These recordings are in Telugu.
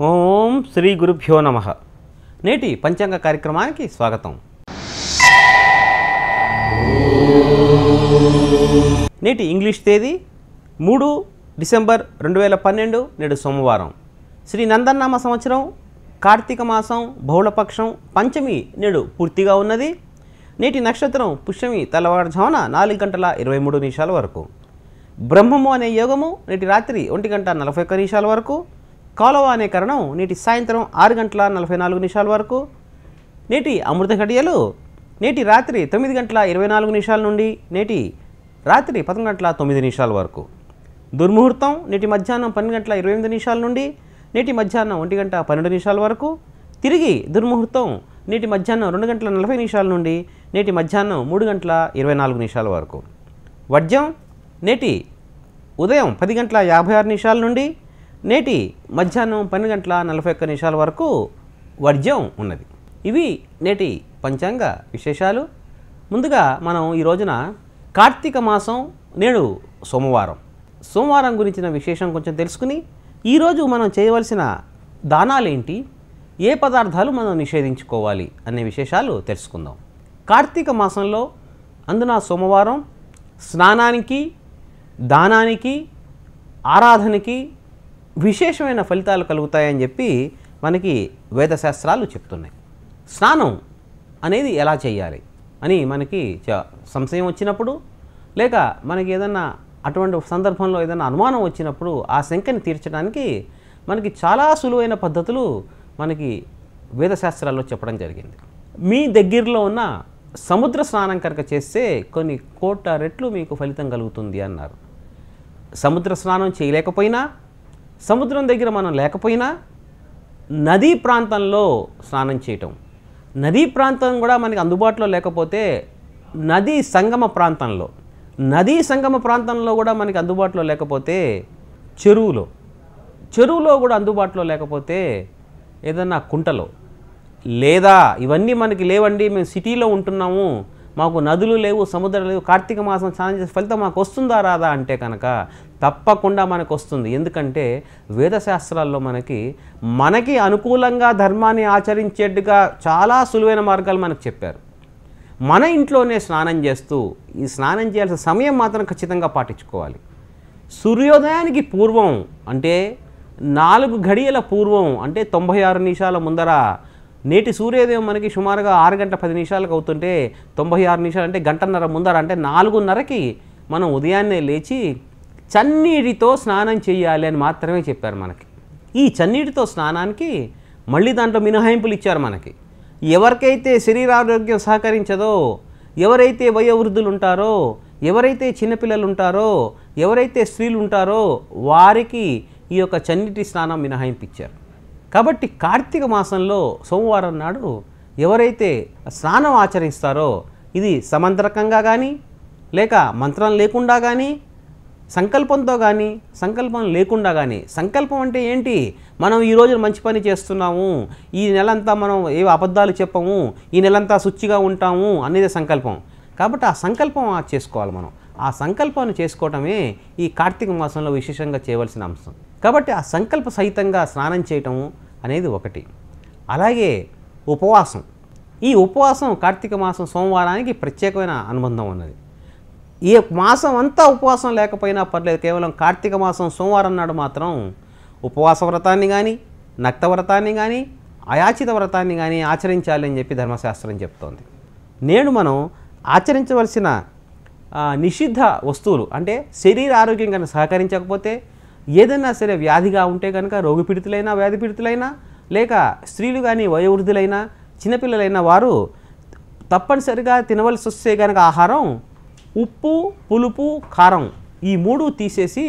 ఓం శ్రీ గురుభ్యో నమః. నేటి పంచాంగ కార్యక్రమానికి స్వాగతం. నేటి ఇంగ్లీష్ తేదీ 3 డిసెంబర్ 2012, నేడు సోమవారం. శ్రీ నందనామ సంవత్సరం కార్తీక మాసం బహుళపక్షం పంచమి నేడు పూర్తిగా ఉన్నది. నేటి నక్షత్రం పుష్యమి తెల్లవారుజామున 4:23 వరకు. బ్రహ్మము అనే యోగము నేటి రాత్రి 1:41 వరకు. కాలువ అనే కరణం నేటి సాయంత్రం 6:44 వరకు. నేటి అమృత ఘడియలు నేటి రాత్రి 9:24 నుండి నేటి రాత్రి 10:09 వరకు. దుర్ముహూర్తం నేటి మధ్యాహ్నం 12:28 నుండి నేటి మధ్యాహ్నం 1:12 వరకు. తిరిగి దుర్ముహూర్తం నేటి మధ్యాహ్నం 2:40 నుండి నేటి మధ్యాహ్నం 3:24 వరకు. వర్జ్యం నేటి ఉదయం 10:56 నుండి నేటి మధ్యాహ్నం 12:41 వరకు వర్జ్యం ఉన్నది. ఇవి నేటి పంచాంగ విశేషాలు. ముందుగా మనం ఈ రోజున కార్తీక మాసం నేడు సోమవారం. సోమవారం గురించిన విశేషం కొంచెం తెలుసుకుని ఈరోజు మనం చేయవలసిన దానాలేంటి, ఏ పదార్థాలు మనం నిషేధించుకోవాలి అనే విశేషాలు తెలుసుకుందాం. కార్తీక మాసంలో అందున సోమవారం స్నానానికి, దానానికి, ఆరాధనకి విశేషమైన ఫలితాలు కలుగుతాయని చెప్పి మనకి వేదశాస్త్రాలు చెప్తున్నాయి. స్నానం అనేది ఎలా చేయాలి అని మనకి సంశయం వచ్చినప్పుడు, లేక మనకి ఏదన్నా అటువంటి సందర్భంలో ఏదైనా అనుమానం వచ్చినప్పుడు ఆ శంకని తీర్చడానికి మనకి చాలా సులువైన పద్ధతులు మనకి వేదశాస్త్రాల్లో చెప్పడం జరిగింది. మీ దగ్గరలో ఉన్న సముద్ర స్నానం కనుక చేస్తే కొన్ని కోట్ల రెట్లు మీకు ఫలితం కలుగుతుంది అన్నారు. సముద్ర స్నానం చేయలేకపోయినా, సముద్రం దగ్గర మనం లేకపోయినా నదీ ప్రాంతంలో స్నానం చేయటం, నదీ ప్రాంతం కూడా మనకి అందుబాటులో లేకపోతే నదీ సంగమ ప్రాంతంలో కూడా మనకి అందుబాటులో లేకపోతే చెరువులో కూడా అందుబాటులో లేకపోతే ఏదన్నా కుంటలో, లేదా ఇవన్నీ మనకి లేవండి, మేము సిటీలో ఉంటున్నాము, మాకు నదులు లేవు, సముద్రం లేవు, కార్తీక మాసం స్నానం చేసే ఫలితం మాకు వస్తుందా రాదా అంటే కనుక తప్పకుండా మనకు వస్తుంది. ఎందుకంటే వేదశాస్త్రాల్లో మనకి అనుకూలంగా ధర్మాన్ని ఆచరించేట్టుగా చాలా సులువైన మార్గాలు మనకు చెప్పారు. మన ఇంట్లోనే స్నానం చేస్తూ ఈ స్నానం చేయాల్సిన సమయం మాత్రం ఖచ్చితంగా పాటించుకోవాలి. సూర్యోదయానికి పూర్వం అంటే 4 గడియల పూర్వం అంటే 96 నిమిషాల ముందర, నేటి సూర్యోదయం మనకి సుమారుగా 6:10 అవుతుంటే 96 నిమిషాలు అంటే గంటన్నర ముందర, అంటే 4:30కి మనం ఉదయాన్నే లేచి చన్నీటితో స్నానం చేయాలి అని మాత్రమే చెప్పారు మనకి. ఈ చన్నీటితో స్నానానికి మళ్ళీ దాంట్లో మినహాయింపులు ఇచ్చారు మనకి. ఎవరికైతే శరీరారోగ్యం సహకరించదో, ఎవరైతే వయోవృద్ధులు ఉంటారో, ఎవరైతే చిన్నపిల్లలు ఉంటారో, ఎవరైతే స్త్రీలు ఉంటారో వారికి ఈ యొక్క చన్నీటి స్నానం మినహాయింపిచ్చారు. కాబట్టి కార్తీక మాసంలో సోమవారం నాడు ఎవరైతే స్నానం ఆచరిస్తారో ఇది సమంత్రకంగా కానీ, లేక మంత్రం లేకుండా కానీ, సంకల్పంతో కానీ, సంకల్పం లేకుండా కానీ. సంకల్పం అంటే ఏంటి? మనం ఈ రోజు మంచి పని చేస్తున్నాము, ఈ నెలంతా మనం ఏ అబద్ధాలు చెప్పము, ఈ నెలంతా శుచిగా ఉంటాము అనేది సంకల్పం. కాబట్టి ఆ సంకల్పం చేసుకోవాలి మనం. ఆ సంకల్పాన్ని చేసుకోవటమే ఈ కార్తీక మాసంలో విశేషంగా చేయవలసిన అంశం. కాబట్టి ఆ సంకల్ప సహితంగా స్నానం చేయటం అనేది ఒకటి. అలాగే ఉపవాసం. ఈ ఉపవాసం కార్తీక మాసం సోమవారానికి ప్రత్యేకమైన అనుబంధం ఉన్నది. ఈ మాసం అంతా ఉపవాసం లేకపోయినా పర్లేదు, కేవలం కార్తీక మాసం సోమవారం నాడు మాత్రం ఉపవాస వ్రతాన్ని కానీ, నక్త వ్రతాన్ని కానీ, అయాచిత వ్రతాన్ని కానీ ఆచరించాలి అని చెప్పి ధర్మశాస్త్రం చెప్తోంది. నేడు మనం ఆచరించవలసిన నిషిద్ధ వస్తువులు అంటే శరీర ఆరోగ్యం కనుక సహకరించకపోతే, ఏదైనా సరే వ్యాధిగా ఉంటే కనుక, రోగిపీడితులైనా వ్యాధి పీడితులైనా, లేక స్త్రీలు కానీ వయోవృద్ధులైనా చిన్నపిల్లలైన వారు తప్పనిసరిగా తినవలసి వస్తే కనుక ఆహారం ఉప్పు, పులుపు, కారం ఈ 3 తీసేసి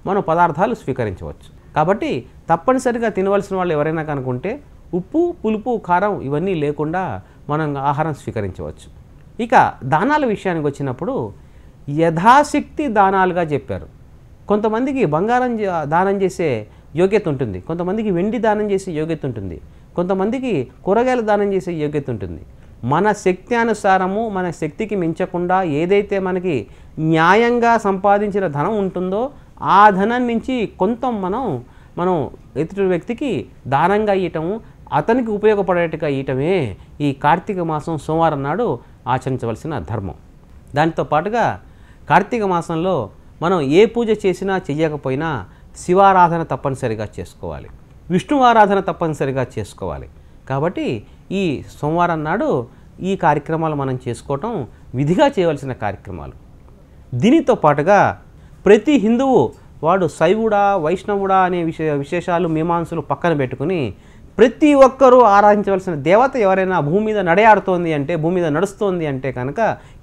మనం పదార్థాలు స్వీకరించవచ్చు. కాబట్టి తప్పనిసరిగా తినవలసిన వాళ్ళు ఎవరైనా కనుకుంటే ఉప్పు, పులుపు, కారం ఇవన్నీ లేకుండా మనం ఆహారం స్వీకరించవచ్చు. ఇక దానాల విషయానికి వచ్చినప్పుడు యథాశక్తి దానాలుగా చెప్పారు. కొంతమందికి బంగారం దానం చేసే యోగ్యత ఉంటుంది, కొంతమందికి వెండి దానం చేసే యోగ్యత ఉంటుంది, కొంతమందికి కూరగాయలు దానం చేసే యోగ్యత ఉంటుంది. మన శక్తి అనుసారము, మన శక్తికి మించకుండా ఏదైతే మనకి న్యాయంగా సంపాదించిన ధనం ఉంటుందో ఆ ధనం నుంచి కొంత మనం ఎదుటి వ్యక్తికి దానంగా ఇవ్వటము, అతనికి ఉపయోగపడేట్టుగా ఇవ్వటమే ఈ కార్తీక మాసం సోమవారం నాడు ఆచరించవలసిన ధర్మం. దానితో పాటుగా కార్తీక మాసంలో మనం ఏ పూజ చేసినా చెయ్యకపోయినా శివారాధన తప్పనిసరిగా చేసుకోవాలి, విష్ణు ఆరాధన తప్పనిసరిగా చేసుకోవాలి. కాబట్టి ఈ సోమవారం నాడు ఈ కార్యక్రమాలు మనం చేసుకోవటం విధిగా చేయవలసిన కార్యక్రమాలు. దీనితో పాటుగా ప్రతి హిందువు వాడు శైవుడా వైష్ణవుడా అనే విశేషాలు మీమాంసలు పక్కన పెట్టుకుని ప్రతి ఒక్కరూ ఆరాధించవలసిన దేవత ఎవరైనా భూమి మీద నడయాడుతోంది అంటే, భూమి మీద నడుస్తోంది అంటే కనుక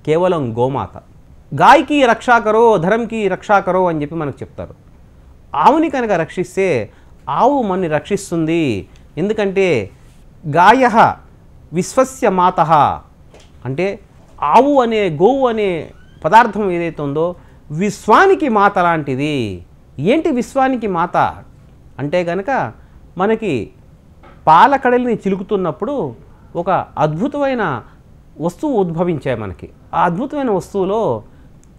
కేవలం గోమాత. గాయకి రక్షాకరో ధరంకి రక్షాకరో అని చెప్పి మనకు చెప్తారు. ఆవుని కనుక రక్షిస్తే ఆవు మనని రక్షిస్తుంది. ఎందుకంటే గాయ విశ్వస్య మాత అంటే ఆవు అనే గోవు అనే పదార్థం ఏదైతే ఉందో విశ్వానికి మాత లాంటిది. ఏంటి విశ్వానికి మాత అంటే కనుక మనకి పాలకడలిని చిలుకుతున్నప్పుడు ఒక అద్భుతమైన వస్తువు ఉద్భవించాయి మనకి. ఆ అద్భుతమైన వస్తువులో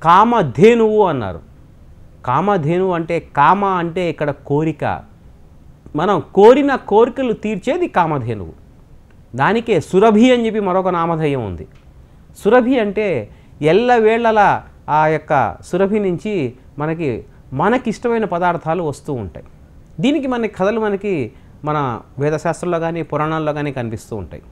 కామధేనువు అన్నారు. కామధేనువు అంటే కామ అంటే ఇక్కడ కోరిక, మనం కోరిన కోరికలు తీర్చేది కామధేనువు. దానికే సురభి అని చెప్పి మరొక నామధేయం ఉంది. సురభి అంటే ఎల్లవేళలా ఆ యొక్క సురభి నుంచి మనకిష్టమైన పదార్థాలు వస్తూ ఉంటాయి. దీనికి మనకి కథలు మన వేదశాస్త్రంలో కానీ పురాణాల్లో కానీ కనిపిస్తూ ఉంటాయి.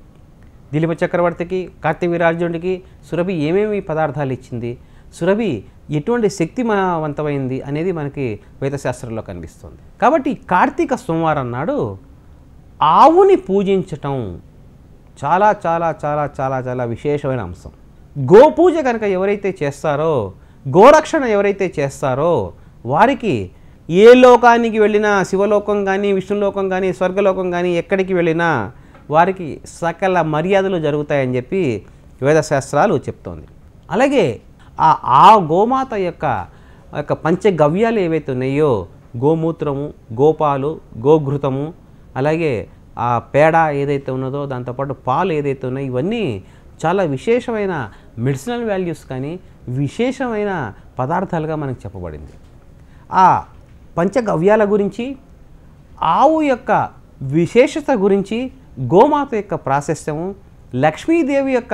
దిలీప చక్రవర్తికి కార్తీక వీరార్జునుడికి సురభి ఏమేమి పదార్థాలు ఇచ్చింది, సురభి ఎటువంటి శక్తివంతమైంది అనేది మనకి వేదశాస్త్రంలో కనిపిస్తుంది. కాబట్టి కార్తీక సోమవారం నాడు ఆవుని పూజించటం చాలా చాలా చాలా చాలా చాలా విశేషమైన అంశం. గోపూజ కనుక ఎవరైతే చేస్తారో, గోరక్షణ ఎవరైతే చేస్తారో వారికి ఏ లోకానికి వెళ్ళినా, శివలోకం కానీ విష్ణులోకం కానీ స్వర్గలోకం కానీ ఎక్కడికి వెళ్ళినా వారికి సకల మర్యాదలు జరుగుతాయని చెప్పి వేదశాస్త్రాలు చెప్తోంది. అలాగే ఆ గోమాత యొక్క పంచగవ్యాలు ఏవైతే ఉన్నాయో, గోమూత్రము, గోపాలు, గోఘృతము, అలాగే ఆ పేడ ఏదైతే ఉన్నదో దాంతోపాటు పాలు ఏదైతే ఉన్నాయో ఇవన్నీ చాలా విశేషమైన మెడిసినల్ వాల్యూస్ కానీ విశేషమైన పదార్థాలుగా మనకు చెప్పబడింది. ఆ పంచగవ్యాల గురించి, ఆవు యొక్క విశేషత గురించి, గోమాత యొక్క ప్రాశస్త్యము, లక్ష్మీదేవి యొక్క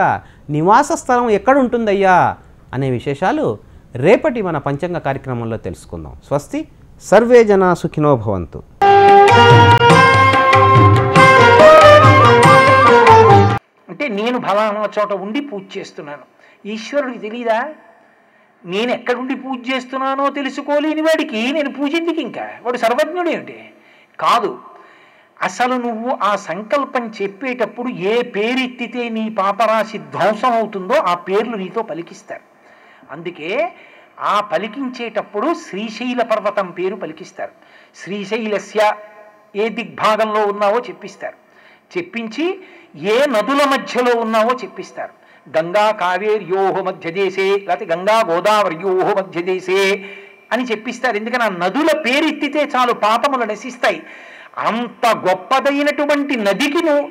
నివాస స్థలం ఎక్కడ ఉంటుందయ్యా అనే విశేషాలు రేపటి మన పంచాంగ కార్యక్రమంలో తెలుసుకుందాం. స్వస్తి, సర్వే జనా సుఖినో భవంతు. అంటే నేను ఫలానా చోట ఉండి పూజ చేస్తున్నాను, ఈశ్వరుడికి తెలీదా? నేను ఎక్కడుండి పూజ చేస్తున్నానో తెలుసుకోలేని వాడికి నేను పూజ ఎందుకు? ఇంకా వాడు సర్వజ్ఞుడు ఏమిటి? కాదు. అసలు నువ్వు ఆ సంకల్పం చెప్పేటప్పుడు ఏ పేరెత్తితే నీ పాపరాశి ధ్వంసం అవుతుందో ఆ పేర్లు నీతో పలికిస్తారు. అందుకే ఆ పలికించేటప్పుడు శ్రీశైల పర్వతం పేరు పలికిస్తారు. శ్రీశైలస్య ఏ దిగ్భాగంలో ఉన్నావో చెప్పిస్తారు. చెప్పించి ఏ నదుల మధ్యలో ఉన్నావో చెప్పిస్తారు. గంగా కావేర్యోహో మధ్యదేశే, లేకపోతే గంగా గోదావరియోహో మధ్యదేశే అని చెప్పిస్తారు. ఎందుకని ఆ నదుల పేరెత్తితే చాలు పాపములు నశిస్తాయి. అంత గొప్పదైనటువంటి నదికి నువ్వు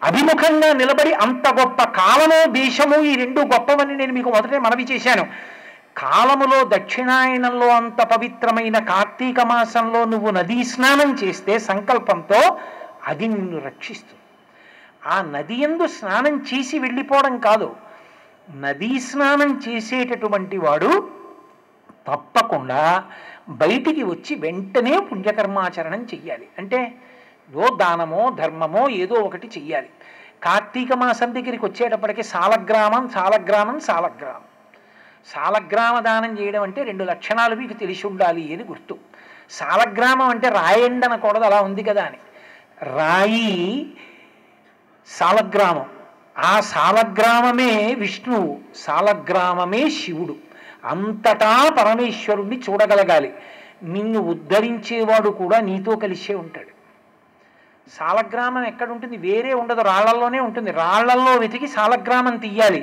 అభిముఖంగా నిలబడి అంత గొప్ప కాలము దేశము ఈ రెండు గొప్పవని నేను మీకు మొదటే మనవి చేశాను. కాలములో దక్షిణాయనంలో అంత పవిత్రమైన కార్తీక మాసంలో నువ్వు నదీ స్నానం చేస్తే సంకల్పంతో అది నిన్ను రక్షిస్తుంది. ఆ నది యందు స్నానం చేసి వెళ్ళిపోవడం కాదు, నదీ స్నానం చేసేటటువంటి వాడు తప్పకుండా బయటికి వచ్చి వెంటనే పుణ్యకర్మాచరణం చెయ్యాలి. అంటే దానమో ధర్మమో ఏదో ఒకటి చెయ్యాలి. కార్తీక మాసం దగ్గరికి వచ్చేటప్పటికి సాలగ్రామం సాలగ్రామ దానం చేయడం అంటే 2 లక్షణాలు మీకు తెలిసి ఉండాలి అని గుర్తు. సాలగ్రామం అంటే రాయండి అనకూడదు, అలా ఉంది కదా అని. రాయి సాలగ్రామం, ఆ సాలగ్రామమే విష్ణువు, సాలగ్రామమే శివుడు. అంతటా పరమేశ్వరుణ్ణి చూడగలగాలి. నిన్ను ఉద్ధరించేవాడు కూడా నీతో కలిసే ఉంటాడు. సాలగ్రామం ఎక్కడుంటుంది? వేరే ఉండదు, రాళ్లల్లోనే ఉంటుంది. రాళ్లల్లో వెతికి సాలగ్రామం తీయాలి.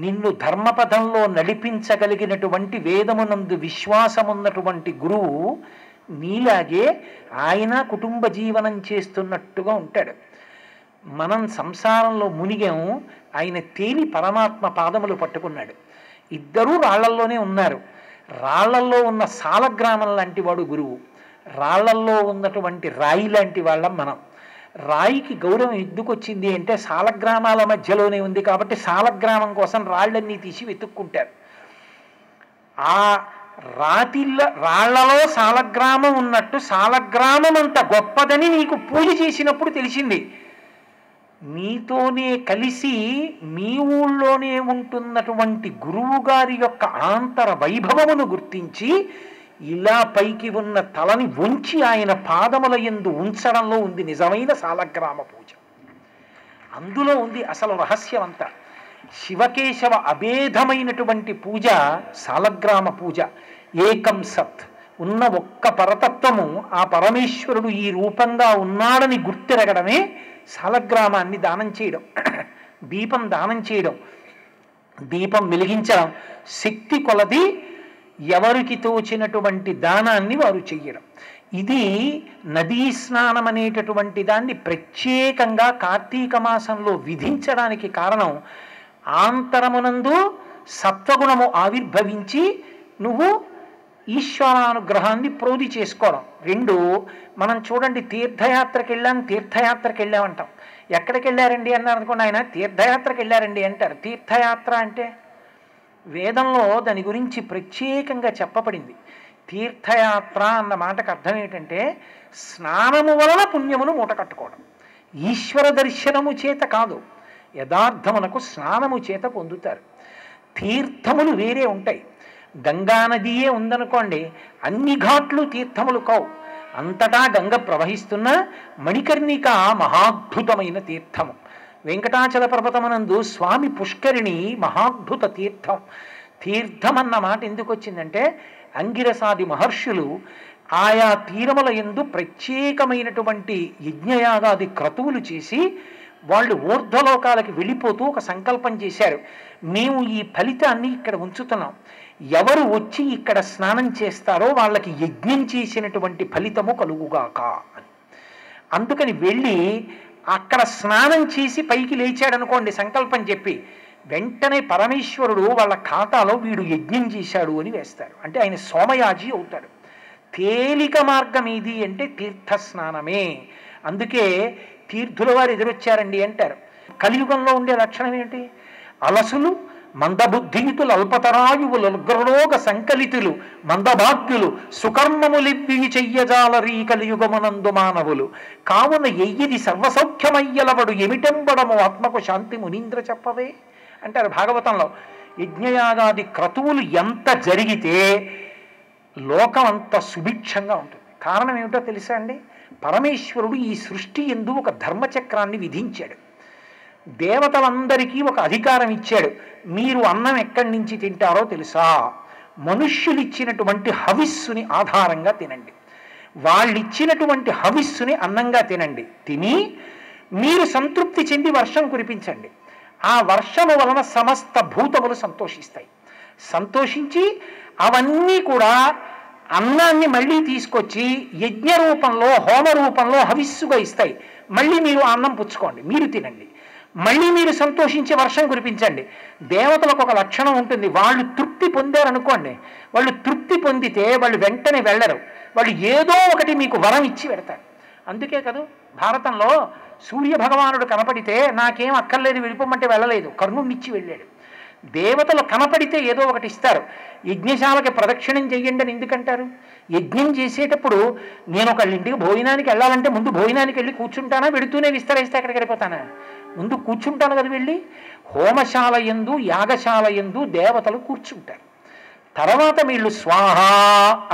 నిన్ను ధర్మపథంలో నడిపించగలిగినటువంటి వేదమునందు విశ్వాసమున్నటువంటి గురువు నీలాగే ఆయన కుటుంబ జీవనం చేస్తున్నట్టుగా ఉంటాడు. మనం సంసారంలో మునిగాము, ఆయన తేలి పరమాత్మ పాదములు పట్టుకున్నాడు. ఇద్దరూ రాళ్లల్లోనే ఉన్నారు. రాళ్లల్లో ఉన్న సాలగ్రామం లాంటి వాడు గురువు, రాళ్లల్లో ఉన్నటువంటి రాయి లాంటి వాళ్ళం మనం. రాయికి గౌరవం ఎందుకు వచ్చింది అంటే సాలగ్రామాల మధ్యలోనే ఉంది కాబట్టి సాలగ్రామం కోసం రాళ్ళన్నీ తీసి వెతుక్కుంటారు. ఆ రాళ్లలో సాలగ్రామం ఉన్నట్టు సాలగ్రామం అంత గొప్పదని నీకు పూజ చేసినప్పుడు తెలిసింది. నీతోనే కలిసి మీ ఊళ్ళోనే ఉంటున్నటువంటి గురువు గారి యొక్క ఆంతర వైభవమును గుర్తించి ఇలా పైకి ఉన్న తలని వంచి ఆయన పాదముల యందు ఉంచడంలో ఉంది నిజమైన సాలగ్రామ పూజ. అందులో ఉంది అసలు రహస్యం అంతా. శివకేశవ అభేదమైనటువంటి పూజ సాలగ్రామ పూజ. ఏకం సత్, ఉన్న ఒక్క పరతత్వము ఆ పరమేశ్వరుడు ఈ రూపంగా ఉన్నాడని గుర్తిరగడమే సాలగ్రామాన్ని దానం చేయడం, దీపం దానం చేయడం, దీపం వెలిగించడం, శక్తి కొలది ఎవరికి తోచినటువంటి దానాన్ని వారు చెయ్యడం. ఇది నదీ స్నానం అనేటటువంటి దాన్ని ప్రత్యేకంగా కార్తీక మాసంలో విధించడానికి కారణం ఆంతరమునందు సత్వగుణము ఆవిర్భవించి నువ్వు ఈశ్వరానుగ్రహాన్ని ప్రోధి చేసుకోవడం. రెండు, మనం చూడండి తీర్థయాత్రకి వెళ్ళామంటాం. ఎక్కడికి వెళ్ళారండి అన్నారు అనుకోండి, ఆయన తీర్థయాత్రకి వెళ్ళారండి అంటారు. తీర్థయాత్ర అంటే వేదంలో దాని గురించి ప్రత్యేకంగా చెప్పబడింది. తీర్థయాత్ర అన్న మాటకు అర్థం ఏంటంటే స్నానము వలన పుణ్యమును మూట కట్టుకోవడం. ఈశ్వర దర్శనము చేత కాదు, యథార్థమునకు స్నానము చేత పొందుతారు. తీర్థములు వేరే ఉంటాయి. గంగానదియే ఉందనుకోండి, అన్ని ఘాట్లు తీర్థములు కావు. అంతటా గంగ ప్రవహిస్తున్న మణికర్ణిక మహాద్భుతమైన తీర్థము. వెంకటాచల పర్వతమనందు స్వామి పుష్కరిణి మహాద్భుత తీర్థం. తీర్థం అన్న మాట ఎందుకు వచ్చిందంటే అంగిరసాది మహర్షులు ఆయా తీరముల యందు ప్రత్యేకమైనటువంటి యజ్ఞయాగాది క్రతువులు చేసి వాళ్ళు ఊర్ధ్వలోకాలకి వెళ్ళిపోతూ ఒక సంకల్పం చేశారు. మేము ఈ ఫలితాన్ని ఇక్కడ ఉంచుతున్నాం, ఎవరు వచ్చి ఇక్కడ స్నానం చేస్తారో వాళ్ళకి యజ్ఞం చేసినటువంటి ఫలితము కలుగుగాక అని. అందుకని వెళ్ళి అక్కడ స్నానం చేసి పైకి లేచాడనుకోండి సంకల్పం చెప్పి, వెంటనే పరమేశ్వరుడు వాళ్ళ ఖాతాలో వీడు యజ్ఞం చేశాడు అని వేస్తారు. అంటే ఆయన సోమయాజి అవుతాడు. తేలిక మార్గం ఏది అంటే తీర్థస్నానమే. అందుకే తీర్థుల వారు ఎదురొచ్చారండి అంటారు. కలియుగంలో ఉండే లక్షణం ఏంటి? అలసులు, మందబుద్ధియుతులు, అల్పతరాయువులు, ఉగ్రరోగ సంకలితులు, మందభాగ్యులు, సుకర్మములివ్వి చెయ్యజాలరీ కలియుగమునందు మానవులు కావున ఎయ్యిది సర్వసౌఖ్యమయ్యలవడు ఎమిటెంబడము ఆత్మకు శాంతి మునీంద్ర చెప్పవే అంటారు భాగవతంలో. యజ్ఞయాగాది క్రతువులు ఎంత జరిగితే లోకం అంత సుభిక్షంగా ఉంటుంది. కారణం ఏమిటో తెలుసా అండి? పరమేశ్వరుడు ఈ సృష్టి యందు ఒక ధర్మచక్రాన్ని విధించాడు. దేవతలందరికీ ఒక అధికారం ఇచ్చాడు. మీరు అన్నం ఎక్కడి నుంచి తింటారో తెలుసా? మనుష్యులు ఇచ్చినటువంటి హవిస్సుని ఆధారంగా తినండి. వాళ్ళు ఇచ్చినటువంటి హవిస్సుని అన్నంగా తినండి. తిని మీరు సంతృప్తి చెంది వర్షం కురిపించండి. ఆ వర్షము వలన సమస్త భూతములు సంతోషిస్తాయి. సంతోషించి అవన్నీ కూడా అన్నాన్ని మళ్ళీ తీసుకొచ్చి యజ్ఞ రూపంలో, హోమ రూపంలో హవిస్సుగా ఇస్తాయి. మళ్ళీ మీరు అన్నం పుచ్చుకోండి, మీరు తినండి. మళ్ళీ మీరు సంతోషించి వర్షం కురిపించండి. దేవతలకు ఒక లక్షణం ఉంటుంది. వాళ్ళు తృప్తి పొందారనుకోండి, వాళ్ళు తృప్తి పొందితే వాళ్ళు వెంటనే వెళ్ళరు. వాళ్ళు ఏదో ఒకటి మీకు వరం ఇచ్చి పెడతారు. అందుకే కదా భారతంలో సూర్య భగవానుడు కనపడితే నాకేం అక్కర్లేదు వెళ్ళిపోమంటే వెళ్ళలేదు, కర్ణుడినిచ్చి వెళ్ళాడు. దేవతలు కనపడితే ఏదో ఒకటి ఇస్తారు. యజ్ఞశాలకి ప్రదక్షిణం చెయ్యండి అని ఎందుకంటారు? యజ్ఞం చేసేటప్పుడు నేను ఒకళ్ళ ఇంటికి భోజనానికి వెళ్ళాలంటే ముందు భోజనానికి వెళ్ళి కూర్చుంటానా, వెడుతూనే విస్తరిస్తే అక్కడికి వెళ్ళిపోతానా? ముందు కూర్చుంటాను కదా వెళ్ళి. హోమశాల యందు, యాగశాల యందు దేవతలు కూర్చుంటారు. తర్వాత వీళ్ళు స్వాహ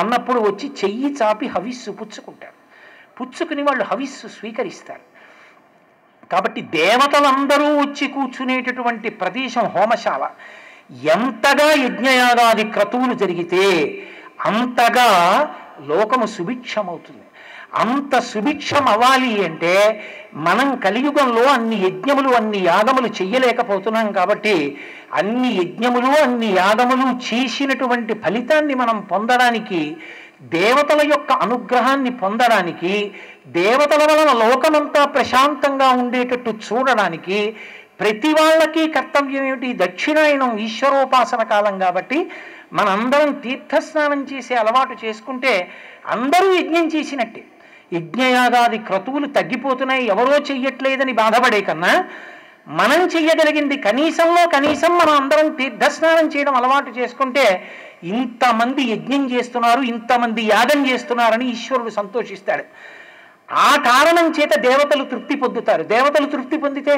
అన్నప్పుడు వచ్చి చెయ్యి చాపి హవిస్సు పుచ్చుకుంటారు. పుచ్చుకుని వాళ్ళు హవిస్సు స్వీకరిస్తారు. కాబట్టి దేవతలందరూ వచ్చి కూర్చునేటటువంటి ప్రదేశం హోమశాల. ఎంతగా యజ్ఞయాగాది క్రతువులు జరిగితే అంతగా లోకము సుభిక్షమవుతుంది. అంత సుభిక్షం అవ్వాలి అంటే మనం కలియుగంలో అన్ని యజ్ఞములు, అన్ని యాగములు చెయ్యలేకపోతున్నాం. కాబట్టి అన్ని యజ్ఞములు, అన్ని యాగములు చేసినటువంటి ఫలితాన్ని మనం పొందడానికి, దేవతల యొక్క అనుగ్రహాన్ని పొందడానికి, దేవతల వలన లోకమంతా ప్రశాంతంగా ఉండేటట్టు చూడడానికి ప్రతి వాళ్ళకి కర్తవ్యం ఏమిటి? దక్షిణాయనం ఈశ్వరోపాసన కాలం కాబట్టి మనందరం తీర్థస్నానం చేసే అలవాటు చేసుకుంటే అందరూ యజ్ఞం చేసినట్టే. యజ్ఞయాగాది క్రతువులు తగ్గిపోతున్నాయి, ఎవరో చెయ్యట్లేదని బాధపడే కన్నా మనం చెయ్యగలిగింది కనీసంలో కనీసం మనం అందరం తీర్థస్నానం చేయడం అలవాటు చేసుకుంటే ఇంతమంది యజ్ఞం చేస్తున్నారు, ఇంతమంది యాగం చేస్తున్నారని ఈశ్వరుడు సంతోషిస్తాడు. ఆ కారణం చేత దేవతలు తృప్తి పొందుతారు. దేవతలు తృప్తి పొందితే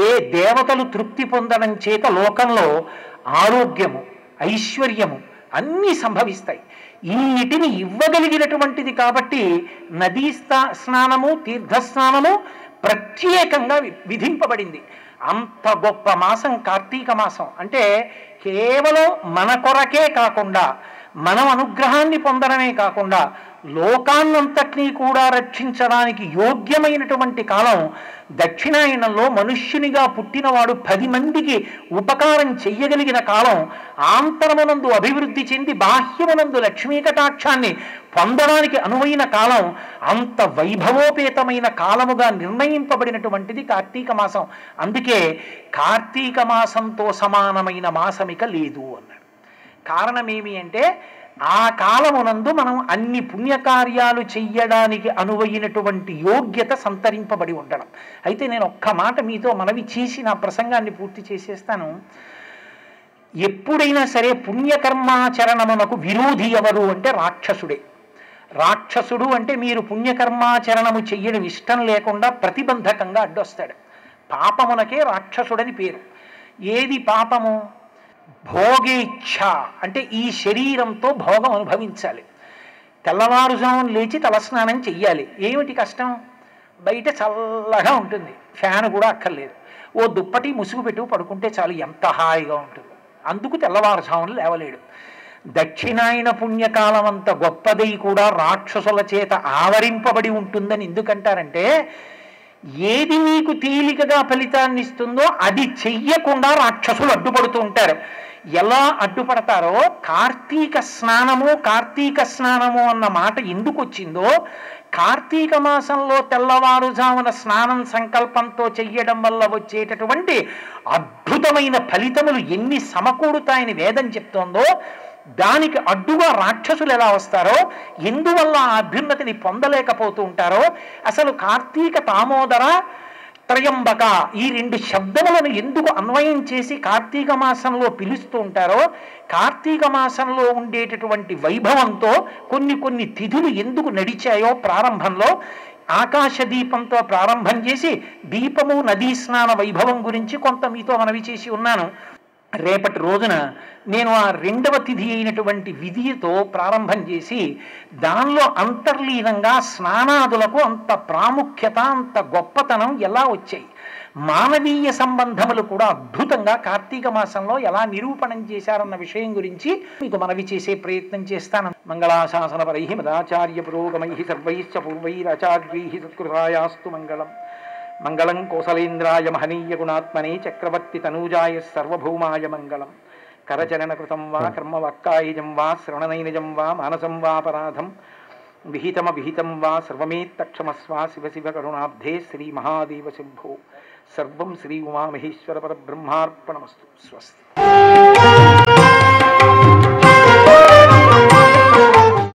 ఏ దేవతలు తృప్తి పొందడం చేత లోకంలో ఆరోగ్యము, ఐశ్వర్యము అన్నీ సంభవిస్తాయి. ఇన్నిటిని ఇవ్వగలిగినటువంటిది కాబట్టి నదీ స్నానము, తీర్థస్నానము ప్రత్యేకంగా విధింపబడింది. అంత గొప్ప మాసం కార్తీక మాసం. అంటే కేవలం మన కొరకే కాకుండా, మనం అనుగ్రహాన్ని పొందడమే కాకుండా లోకాన్నంతటినీ కూడా రక్షించడానికి యోగ్యమైనటువంటి కాలం. దక్షిణాయనంలో మనుష్యునిగా పుట్టినవాడు 10 మందికి ఉపకారం చెయ్యగలిగిన కాలం. ఆంతరమునందు అభివృద్ధి చెంది బాహ్యమునందు లక్ష్మీ కటాక్షాన్ని పొందడానికి అనువైన కాలం. అంత వైభవోపేతమైన కాలముగా నిర్ణయింపబడినటువంటిది కార్తీక మాసం. అందుకే కార్తీక మాసంతో సమానమైన మాసమిక లేదు అన్నాడు. కారణమేమి అంటే ఆ కాలమునందు మనం అన్ని పుణ్యకార్యాలు చెయ్యడానికి అనువైనటువంటి యోగ్యత సంతరింపబడి ఉండడం. అయితే నేను ఒక్క మాట మీతో మనవి చేసి నా ప్రసంగాన్ని పూర్తి చేసేస్తాను. ఎప్పుడైనా సరే పుణ్యకర్మాచరణమునకు విరోధి ఎవరు అంటే రాక్షసుడే. రాక్షసుడు అంటే మీరు పుణ్యకర్మాచరణము చెయ్యడం ఇష్టం లేకుండా ప్రతిబంధకంగా అడ్డొస్తాడు. పాపమునకే రాక్షసుడని పేరు. ఏది పాపము? భోగేచ్ఛ అంటే ఈ శరీరంతో భోగం అనుభవించాలి. తెల్లవారుజామున లేచి తలస్నానం చెయ్యాలి. ఏమిటి కష్టం? బయట చల్లగా ఉంటుంది, ఫ్యాన్ కూడా అక్కర్లేదు, ఓ దుప్పటి ముసుగు పెట్టు పడుకుంటే చాలు, ఎంత హాయిగా ఉంటుంది. అందుకు తెల్లవారుజామున లేవలేడు. దక్షిణాయన పుణ్యకాలం అంత గొప్పదై కూడా రాక్షసుల చేత ఆవరింపబడి ఉంటుందని ఎందుకంటారంటే ఏది మీకు తేలికగా ఫలితాన్ని ఇస్తుందో అది చెయ్యకుండా రాక్షసులు అడ్డుపడుతూ ఉంటారు. ఎలా అడ్డుపడతారో కార్తీక స్నానము అన్న మాట ఎందుకు వచ్చిందో, కార్తీక మాసంలో తెల్లవారుజామున స్నానం సంకల్పంతో చెయ్యడం వల్ల వచ్చేటటువంటి అద్భుతమైన ఫలితములు ఎన్ని సమకూడుతాయని వేదం చెప్తోందో దానికి అడ్డుగా రాక్షసులు ఎలా వస్తారో, ఎందువల్ల ఆ అభ్యున్నతిని పొందలేకపోతూ ఉంటారో, అసలు కార్తీక దామోదర త్రయంబక ఈ 2 శబ్దములను ఎందుకు అన్వయం చేసి కార్తీక మాసంలో పిలుస్తూ ఉంటారో, కార్తీక మాసంలో ఉండేటటువంటి వైభవంతో కొన్ని తిథులు ఎందుకు నడిచాయో ప్రారంభంలో ఆకాశ దీపంతో ప్రారంభం చేసి దీపము నదీ స్నాన వైభవం గురించి కొంత మీతో మనవి చేసి ఉన్నాను. రేపటి రోజున నేను ఆ 2వ తిథి అయినటువంటి విధితో ప్రారంభం చేసి దానిలో అంతర్లీనంగా స్నానాదులకు అంత ప్రాముఖ్యత, అంత గొప్పతనం ఎలా వచ్చాయి, మానవీయ సంబంధములు కూడా అద్భుతంగా కార్తీక మాసంలో ఎలా నిరూపణం చేశారన్న విషయం గురించి మీకు మనవి చేసే ప్రయత్నం చేస్తాను. మంగళాశాసనపరై మదాచార్య పురోగమై సర్వైశ్చ పూర్వైరాచార్యై సత్కృతాయాస్తు మంగళం. మంగళం కోసలేంద్రాయ మహనీయ గుణాత్మనే చక్రవర్తి తనూజాయ సర్వభౌమాయ మంగళం. కరచరణకృతం వా కర్మవాక్కాయజం వా శ్రవణనైనజం వా మానసం వాపరాధం విహితం వా సర్వమేత్తక్షమస్వ శివ శివ కరుణాబ్ధే శ్రీ మహాదేవ శంభో. సర్వం శ్రీ ఉమామహేశ్వర పరబ్రహ్మార్పణమస్తు. స్వస్తి.